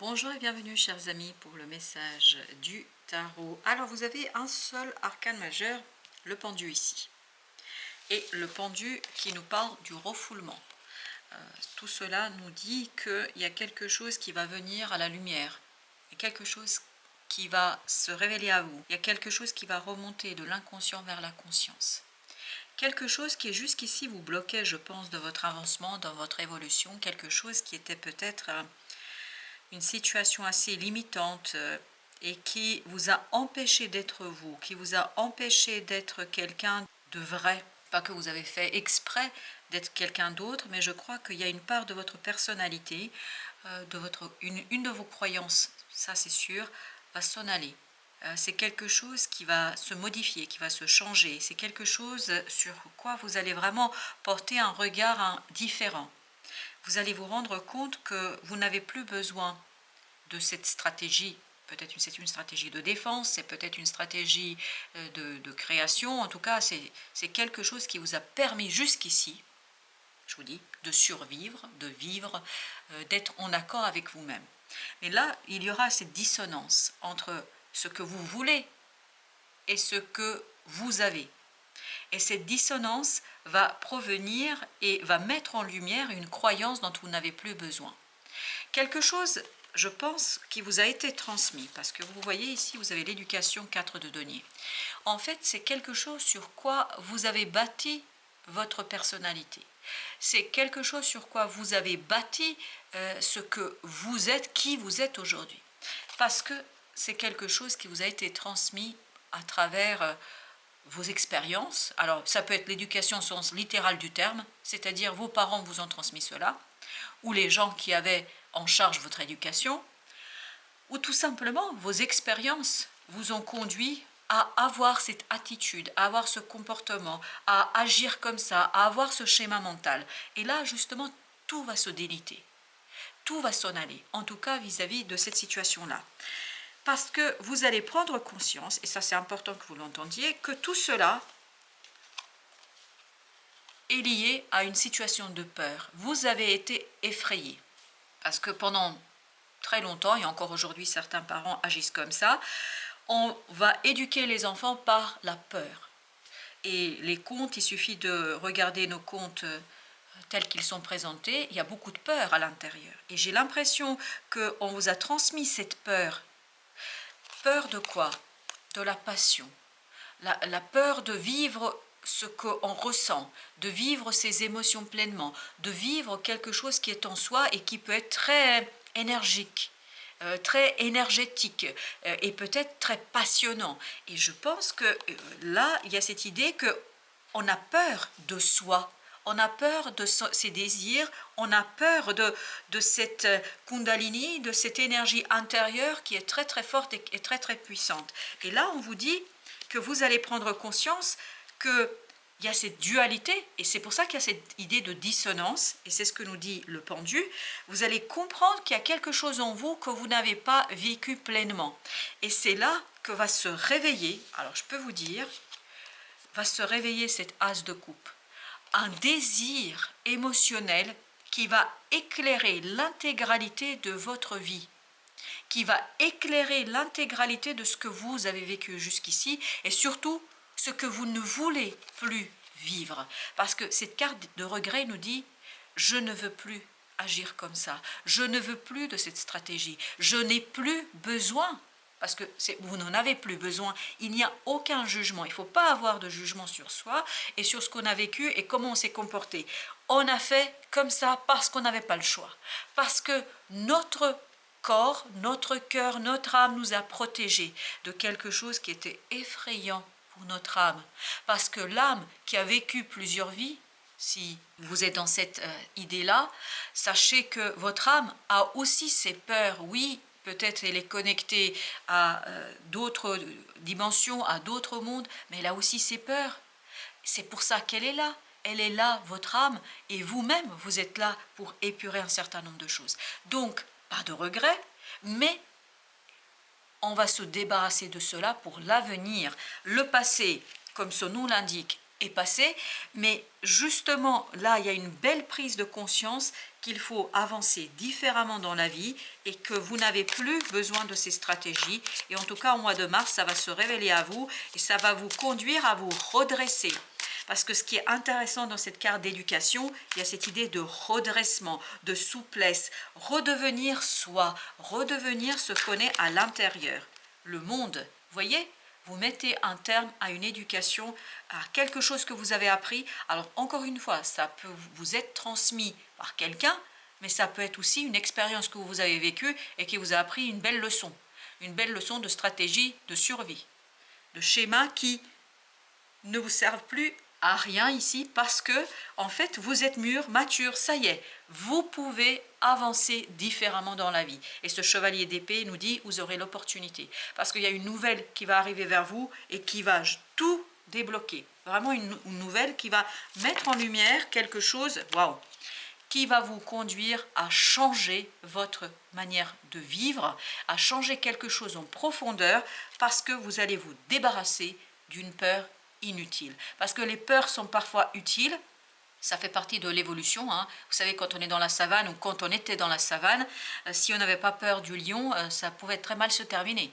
Bonjour et bienvenue chers amis pour le message du tarot. Alors vous avez un seul arcane majeur, le pendu ici. Et le pendu qui nous parle du refoulement. Tout cela nous dit qu'il y a quelque chose qui va venir à la lumière. Il y a quelque chose qui va se révéler à vous. Il y a quelque chose qui va remonter de l'inconscient vers la conscience. Quelque chose qui est jusqu'ici vous bloquait, je pense, dans votre avancement, dans votre évolution. Quelque chose qui était peut-être une situation assez limitante et qui vous a empêché d'être vous, qui vous a empêché d'être quelqu'un de vrai. Pas que vous avez fait exprès d'être quelqu'un d'autre, mais je crois qu'il y a une part de votre personnalité, une de vos croyances, ça c'est sûr, va s'en aller. C'est quelque chose qui va se modifier, qui va se changer. C'est quelque chose sur quoi vous allez vraiment porter un regard différent. Vous allez vous rendre compte que vous n'avez plus besoin de cette stratégie. Peut-être c'est une stratégie de défense, c'est peut-être une stratégie de création. En tout cas, c'est quelque chose qui vous a permis jusqu'ici, je vous dis, de survivre, de vivre, d'être en accord avec vous-même. Mais là, il y aura cette dissonance entre ce que vous voulez et ce que vous avez. Et cette dissonance va provenir et va mettre en lumière une croyance dont vous n'avez plus besoin. Quelque chose, je pense, qui vous a été transmis, parce que vous voyez ici, vous avez l'éducation 4 de denier. En fait, c'est quelque chose sur quoi vous avez bâti votre personnalité. C'est quelque chose sur quoi vous avez bâti ce que vous êtes, qui vous êtes aujourd'hui. Parce que c'est quelque chose qui vous a été transmis à travers vos expériences. Alors, ça peut être l'éducation au sens littéral du terme, c'est-à-dire vos parents vous ont transmis cela, ou les gens qui avaient en charge votre éducation, ou tout simplement vos expériences vous ont conduit à avoir cette attitude, à avoir ce comportement, à agir comme ça, à avoir ce schéma mental. Et là, justement, tout va se déliter. Tout va s'en aller, en tout cas vis-à-vis de cette situation-là. Parce que vous allez prendre conscience, et ça c'est important que vous l'entendiez, que tout cela est lié à une situation de peur. Vous avez été effrayé. Parce que pendant très longtemps, et encore aujourd'hui certains parents agissent comme ça, on va éduquer les enfants par la peur. Et les contes, il suffit de regarder nos contes tels qu'ils sont présentés, il y a beaucoup de peur à l'intérieur. Et j'ai l'impression qu'on vous a transmis cette peur. Peur de quoi? De la passion. La peur de vivre ce qu'on ressent, de vivre ses émotions pleinement, de vivre quelque chose qui est en soi et qui peut être très énergique, très énergétique et peut-être très passionnant. Et je pense que là, il y a cette idée qu'on a peur de soi. On a peur de ses désirs, on a peur de cette kundalini, de cette énergie intérieure qui est très très forte et très très puissante. Et là, on vous dit que vous allez prendre conscience qu'il y a cette dualité, et c'est pour ça qu'il y a cette idée de dissonance, et c'est ce que nous dit le pendu. Vous allez comprendre qu'il y a quelque chose en vous que vous n'avez pas vécu pleinement. Et c'est là que va se réveiller, alors je peux vous dire, va se réveiller cette as de coupe. Un désir émotionnel qui va éclairer l'intégralité de votre vie, qui va éclairer l'intégralité de ce que vous avez vécu jusqu'ici et surtout ce que vous ne voulez plus vivre. Parce que cette carte de regret nous dit « je ne veux plus agir comme ça, je ne veux plus de cette stratégie, je n'ai plus besoin ». Parce que vous n'en avez plus besoin, il n'y a aucun jugement, il ne faut pas avoir de jugement sur soi et sur ce qu'on a vécu et comment on s'est comporté. On a fait comme ça parce qu'on n'avait pas le choix, parce que notre corps, notre cœur, notre âme nous a protégés de quelque chose qui était effrayant pour notre âme. Parce que l'âme qui a vécu plusieurs vies, si vous êtes dans cette idée-là, sachez que votre âme a aussi ses peurs, oui. Peut-être elle est connectée à d'autres dimensions, à d'autres mondes, mais elle a aussi ses peurs. C'est pour ça qu'elle est là. Elle est là, votre âme, et vous-même, vous êtes là pour épurer un certain nombre de choses. Donc, pas de regret, mais on va se débarrasser de cela pour l'avenir. Le passé, comme son nom l'indique, est passé, mais justement là il y a une belle prise de conscience qu'il faut avancer différemment dans la vie et que vous n'avez plus besoin de ces stratégies. Et en tout cas au mois de mars, ça va se révéler à vous et ça va vous conduire à vous redresser. Parce que ce qui est intéressant dans cette carte d'éducation, il y a cette idée de redressement, de souplesse, redevenir soi, redevenir ce qu'on est à l'intérieur. Le monde, voyez, vous mettez un terme à une éducation, à quelque chose que vous avez appris. Alors encore une fois, ça peut vous être transmis par quelqu'un, mais ça peut être aussi une expérience que vous avez vécue et qui vous a appris une belle leçon de stratégie de survie, de schémas qui ne vous servent plus à rien ici parce que en fait vous êtes mûr, mature, ça y est, vous pouvez avancer différemment dans la vie. Et ce chevalier d'épée nous dit vous aurez l'opportunité parce qu'il y a une nouvelle qui va arriver vers vous et qui va tout débloquer. Vraiment une nouvelle qui va mettre en lumière quelque chose, waouh, qui va vous conduire à changer votre manière de vivre, à changer quelque chose en profondeur parce que vous allez vous débarrasser d'une peur inutile. Parce que les peurs sont parfois utiles, ça fait partie de l'évolution. Hein. Vous savez, quand on est dans la savane ou quand on était dans la savane, si on n'avait pas peur du lion, ça pouvait très mal se terminer.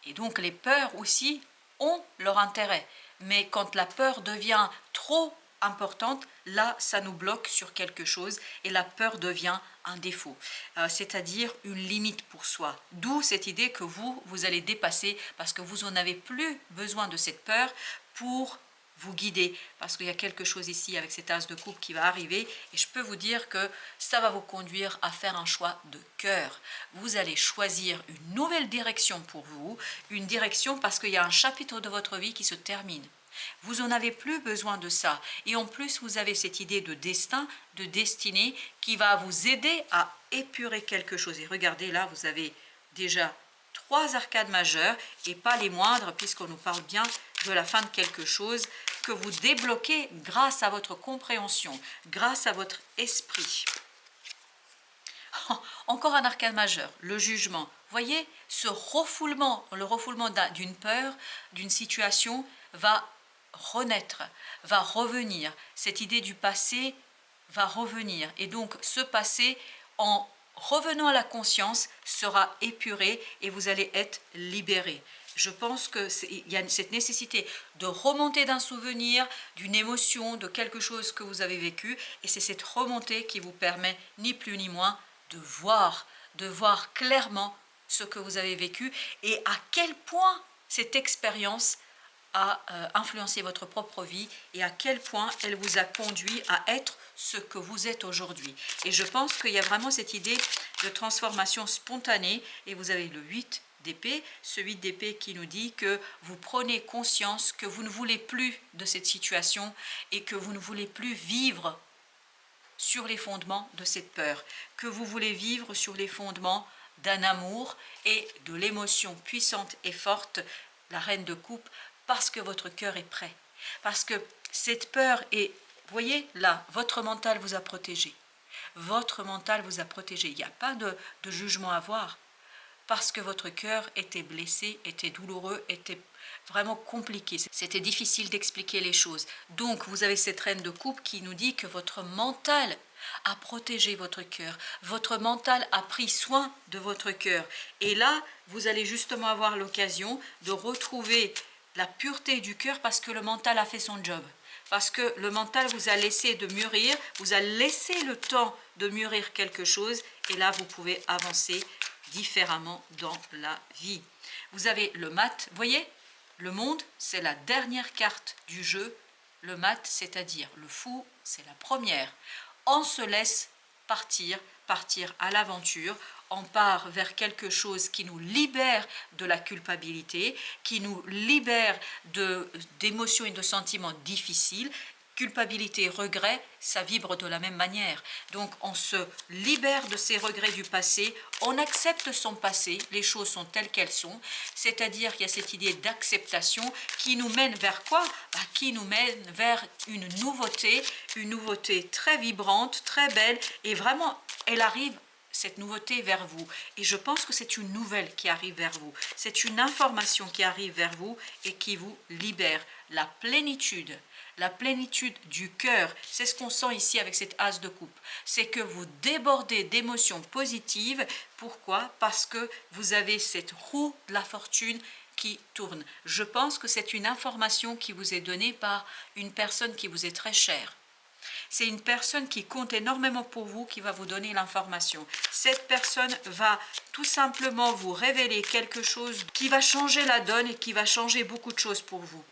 Et donc les peurs aussi ont leur intérêt. Mais quand la peur devient trop importante, là, ça nous bloque sur quelque chose et la peur devient un défaut, c'est-à-dire une limite pour soi. D'où cette idée que vous allez dépasser parce que vous n'en avez plus besoin de cette peur pour vous guider, parce qu'il y a quelque chose ici avec cet as de coupe qui va arriver et je peux vous dire que ça va vous conduire à faire un choix de cœur. Vous allez choisir une nouvelle direction pour vous, une direction parce qu'il y a un chapitre de votre vie qui se termine. Vous n'en avez plus besoin de ça. Et en plus, vous avez cette idée de destin, de destinée, qui va vous aider à épurer quelque chose. Et regardez, là, vous avez déjà 3 arcades majeures, et pas les moindres, puisqu'on nous parle bien de la fin de quelque chose, que vous débloquez grâce à votre compréhension, grâce à votre esprit. Encore un arcane majeur, le jugement. Voyez, ce refoulement, le refoulement d'une peur, d'une situation, va renaître, va revenir. Cette idée du passé va revenir. Et donc, ce passé, en revenant à la conscience, sera épuré et vous allez être libéré. Je pense qu'il y a cette nécessité de remonter d'un souvenir, d'une émotion, de quelque chose que vous avez vécu. Et c'est cette remontée qui vous permet, ni plus ni moins, de voir clairement ce que vous avez vécu et à quel point cette expérience a influencé votre propre vie et à quel point elle vous a conduit à être ce que vous êtes aujourd'hui. Et je pense qu'il y a vraiment cette idée de transformation spontanée et vous avez le 8 d'épée, ce 8 d'épée qui nous dit que vous prenez conscience que vous ne voulez plus de cette situation et que vous ne voulez plus vivre sur les fondements de cette peur, que vous voulez vivre sur les fondements d'un amour et de l'émotion puissante et forte, la reine de coupe, parce que votre cœur est prêt. Parce que cette peur est, vous voyez, là, votre mental vous a protégé. Votre mental vous a protégé. Il n'y a pas de jugement à avoir. Parce que votre cœur était blessé, était douloureux, était vraiment compliqué. C'était difficile d'expliquer les choses. Donc, vous avez cette reine de coupe qui nous dit que votre mental a protégé votre cœur. Votre mental a pris soin de votre cœur. Et là, vous allez justement avoir l'occasion de retrouver la pureté du cœur parce que le mental a fait son job. Parce que le mental vous a laissé de mûrir, vous a laissé le temps de mûrir quelque chose. Et là, vous pouvez avancer différemment dans la vie. Vous avez le mat, voyez, le monde, c'est la dernière carte du jeu. Le mat, c'est-à-dire le fou, c'est la première. On se laisse partir à l'aventure. On part vers quelque chose qui nous libère de la culpabilité, qui nous libère d'émotions et de sentiments difficiles. Culpabilité, regret, ça vibre de la même manière. Donc on se libère de ces regrets du passé, on accepte son passé, les choses sont telles qu'elles sont, c'est-à-dire qu'il y a cette idée d'acceptation qui nous mène vers quoi? Qui nous mène vers une nouveauté très vibrante, très belle, et vraiment elle arrive, cette nouveauté, vers vous. Et je pense que c'est une nouvelle qui arrive vers vous, c'est une information qui arrive vers vous et qui vous libère. La plénitude, la plénitude du cœur. C'est ce qu'on sent ici avec cette as de coupe. C'est que vous débordez d'émotions positives. Pourquoi? Parce que vous avez cette roue de la fortune qui tourne. Je pense que c'est une information qui vous est donnée par une personne qui vous est très chère. C'est une personne qui compte énormément pour vous qui va vous donner l'information. Cette personne va tout simplement vous révéler quelque chose qui va changer la donne et qui va changer beaucoup de choses pour vous.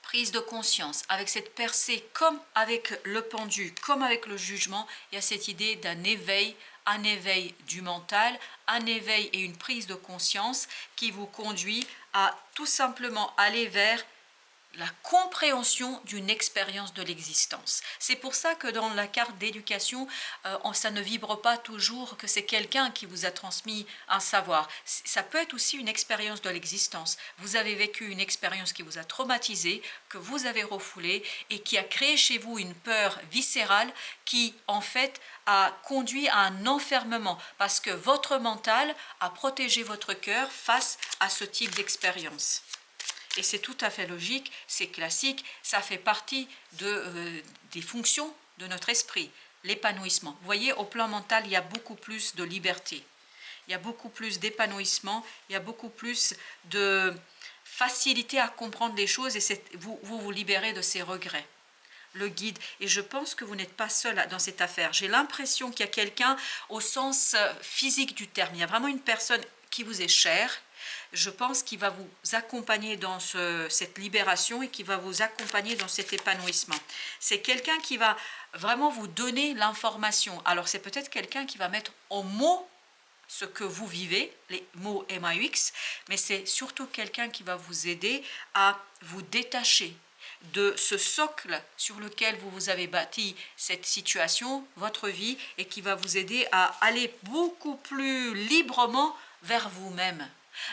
Prise de conscience, avec cette percée, comme avec le pendu, comme avec le jugement, il y a cette idée d'un éveil, un éveil du mental, un éveil et une prise de conscience qui vous conduit à tout simplement aller vers la compréhension d'une expérience de l'existence. C'est pour ça que dans la carte d'éducation, ça ne vibre pas toujours que c'est quelqu'un qui vous a transmis un savoir. Ça peut être aussi une expérience de l'existence. Vous avez vécu une expérience qui vous a traumatisé, que vous avez refoulé et qui a créé chez vous une peur viscérale qui, en fait, a conduit à un enfermement parce que votre mental a protégé votre cœur face à ce type d'expérience. Et c'est tout à fait logique, c'est classique, ça fait partie des fonctions de notre esprit, l'épanouissement. Vous voyez, au plan mental, il y a beaucoup plus de liberté, il y a beaucoup plus d'épanouissement, il y a beaucoup plus de facilité à comprendre les choses et vous libérez de ces regrets. Le guide, et je pense que vous n'êtes pas seul dans cette affaire. J'ai l'impression qu'il y a quelqu'un au sens physique du terme, il y a vraiment une personne qui vous est chère. Je pense qu'il va vous accompagner dans cette libération et qui va vous accompagner dans cet épanouissement. C'est quelqu'un qui va vraiment vous donner l'information. Alors c'est peut-être quelqu'un qui va mettre en mots ce que vous vivez, les mots MAUX, mais c'est surtout quelqu'un qui va vous aider à vous détacher de ce socle sur lequel vous avez bâti cette situation, votre vie, et qui va vous aider à aller beaucoup plus librement vers vous-même,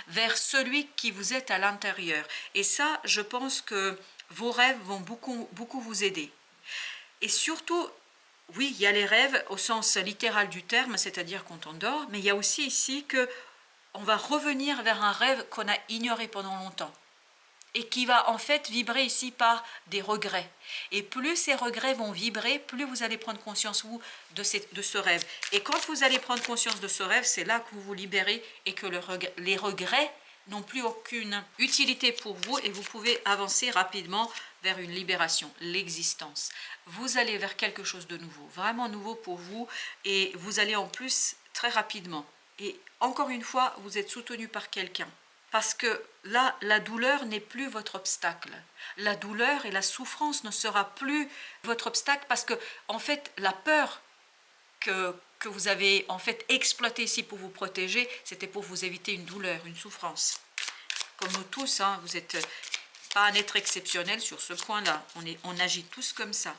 vers celui qui vous êtes à l'intérieur. Et ça, je pense que vos rêves vont beaucoup vous aider. Et surtout, oui, il y a les rêves au sens littéral du terme, c'est-à-dire quand on dort, mais il y a aussi ici qu'on va revenir vers un rêve qu'on a ignoré pendant longtemps et qui va en fait vibrer ici par des regrets. Et plus ces regrets vont vibrer, plus vous allez prendre conscience, vous, de ce rêve. Et quand vous allez prendre conscience de ce rêve, c'est là que vous vous libérez et que les regrets n'ont plus aucune utilité pour vous et vous pouvez avancer rapidement vers une libération, l'existence. Vous allez vers quelque chose de nouveau, vraiment nouveau pour vous, et vous allez en plus très rapidement. Et encore une fois, vous êtes soutenu par quelqu'un. Parce que là, la douleur n'est plus votre obstacle. La douleur et la souffrance ne sera plus votre obstacle parce que, en fait, la peur que vous avez en fait exploitée ici pour vous protéger, c'était pour vous éviter une douleur, une souffrance. Comme nous tous, hein, vous n'êtes pas un être exceptionnel sur ce point-là. On agit tous comme ça.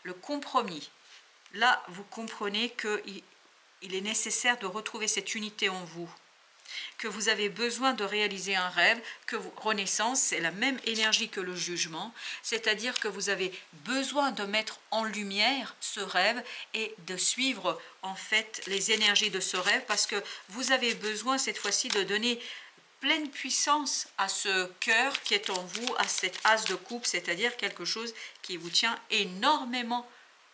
Le compromis. Là, vous comprenez qu'il est nécessaire de retrouver cette unité en vous, que vous avez besoin de réaliser un rêve, Renaissance, c'est la même énergie que le jugement, c'est-à-dire que vous avez besoin de mettre en lumière ce rêve et de suivre en fait les énergies de ce rêve parce que vous avez besoin cette fois-ci de donner pleine puissance à ce cœur qui est en vous, à cette as de coupe, c'est-à-dire quelque chose qui vous tient énormément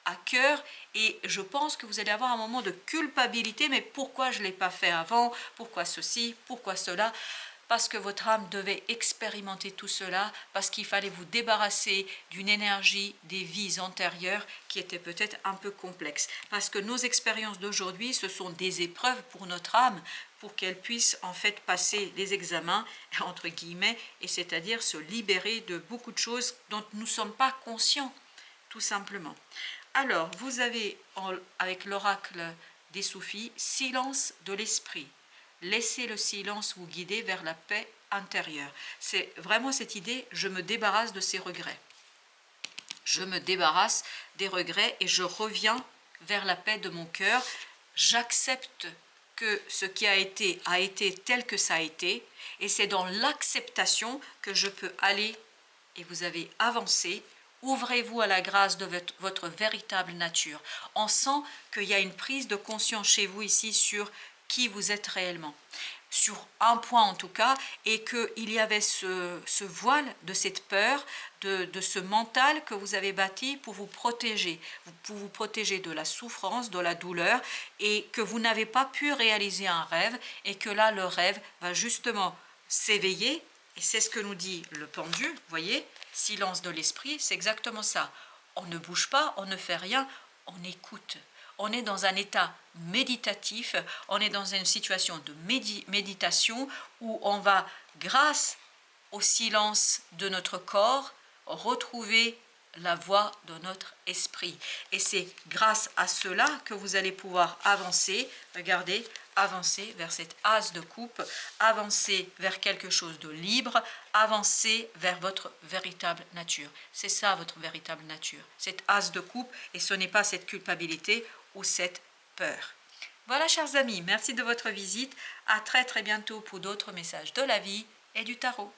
à cœur, et je pense que vous allez avoir un moment de culpabilité, mais pourquoi je ne l'ai pas fait avant, pourquoi ceci, pourquoi cela, parce que votre âme devait expérimenter tout cela, parce qu'il fallait vous débarrasser d'une énergie des vies antérieures qui étaient peut-être un peu complexes, parce que nos expériences d'aujourd'hui, ce sont des épreuves pour notre âme, pour qu'elle puisse en fait passer les examens, entre guillemets, et c'est-à-dire se libérer de beaucoup de choses dont nous ne sommes pas conscients, tout simplement. Alors, vous avez, avec l'oracle des soufis, silence de l'esprit. Laissez le silence vous guider vers la paix intérieure. C'est vraiment cette idée, je me débarrasse de ces regrets. Je me débarrasse des regrets et je reviens vers la paix de mon cœur. J'accepte que ce qui a été tel que ça a été. Et c'est dans l'acceptation que je peux aller, et vous avez avancé. Ouvrez-vous à la grâce de votre véritable nature. On sent qu'il y a une prise de conscience chez vous ici sur qui vous êtes réellement. sur un point en tout cas, et qu'il y avait ce voile de cette peur, de ce mental que vous avez bâti pour vous protéger de la souffrance, de la douleur, et que vous n'avez pas pu réaliser un rêve, et que là le rêve va justement s'éveiller, et c'est ce que nous dit le pendu, vous voyez, silence de l'esprit, c'est exactement ça. On ne bouge pas, on ne fait rien, on écoute. On est dans un état méditatif, on est dans une situation de méditation où on va, grâce au silence de notre corps, retrouver la voix de notre esprit. Et c'est grâce à cela que vous allez pouvoir avancer, regardez, avancer vers cette as de coupe, avancer vers quelque chose de libre, avancer vers votre véritable nature. C'est ça votre véritable nature, cette as de coupe, et ce n'est pas cette culpabilité ou cette peur. Voilà, chers amis, merci de votre visite. À très bientôt pour d'autres messages de la vie et du tarot.